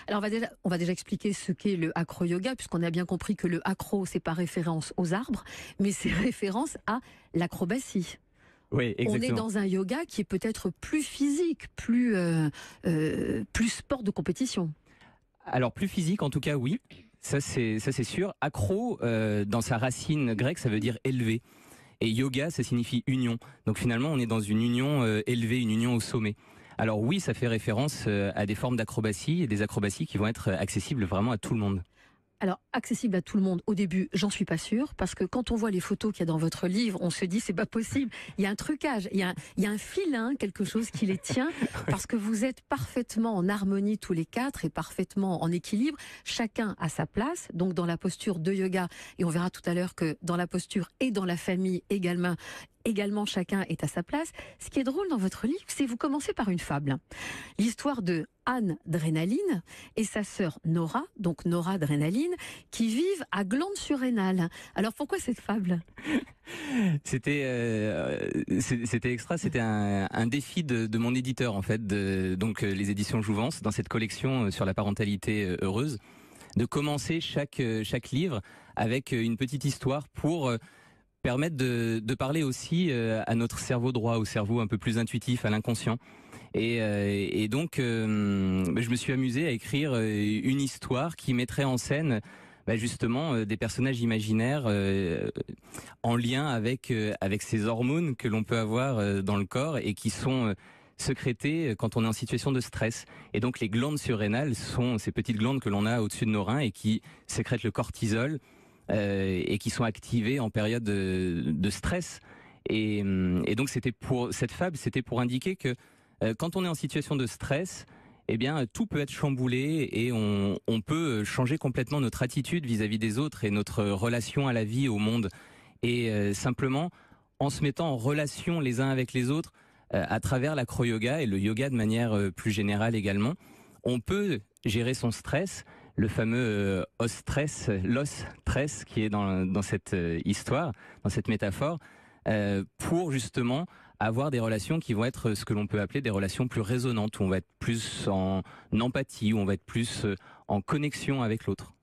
Alors on va déjà expliquer ce qu'est le acro-yoga, puisqu'on a bien compris que le acro, c'est pas référence aux arbres, mais c'est référence à l'acrobatie. Oui, On est exactement. dans un yoga qui est peut-être plus physique, plus sport de compétition. Alors plus physique, en tout cas, oui. Ça c'est sûr. Acro, dans sa racine grecque, ça veut dire élevé. Et yoga, ça signifie union. Donc finalement, on est dans une union élevée, une union au sommet. Alors oui, ça fait référence à des formes d'acrobatie et des acrobaties qui vont être accessibles vraiment à tout le monde. Alors, accessible à tout le monde, au début, j'en suis pas sûre, parce que quand on voit les photos qu'il y a dans votre livre, on se dit, c'est pas possible. Il y a un trucage, il y a un filin, quelque chose qui les tient, parce que vous êtes parfaitement en harmonie tous les quatre et parfaitement en équilibre, chacun à sa place, donc dans la posture de yoga, et on verra tout à l'heure que dans la posture et dans la famille également chacun est à sa place. Ce qui est drôle dans votre livre, c'est que vous commencez par une fable. L'histoire de Anne Drénaline et sa sœur Nora, donc Nora Drénaline, qui vivent à Glandes-sur-Rhénal. Alors pourquoi cette fable ? C'était extra, c'était un défi de mon éditeur en fait, donc les éditions Jouvence, dans cette collection sur la parentalité heureuse, de commencer chaque livre avec une petite histoire pour permettre de parler aussi à notre cerveau droit, au cerveau un peu plus intuitif, à l'inconscient. Et donc, je me suis amusé à écrire une histoire qui mettrait en scène justement des personnages imaginaires en lien avec ces hormones que l'on peut avoir dans le corps et qui sont sécrétées quand on est en situation de stress. Et donc les glandes surrénales sont ces petites glandes que l'on a au-dessus de nos reins et qui sécrètent le cortisol et qui sont activées en période de stress. Et donc cette fable, c'était pour indiquer que quand on est en situation de stress, eh bien, tout peut être chamboulé et on peut changer complètement notre attitude vis-à-vis des autres et notre relation à la vie, au monde. Et simplement, en se mettant en relation les uns avec les autres, à travers l'acro-yoga et le yoga de manière plus générale également, on peut gérer son stress, le fameux l'os-stress qui est dans cette histoire, dans cette métaphore, pour justement avoir des relations qui vont être ce que l'on peut appeler des relations plus résonantes, où on va être plus en empathie, où on va être plus en connexion avec l'autre.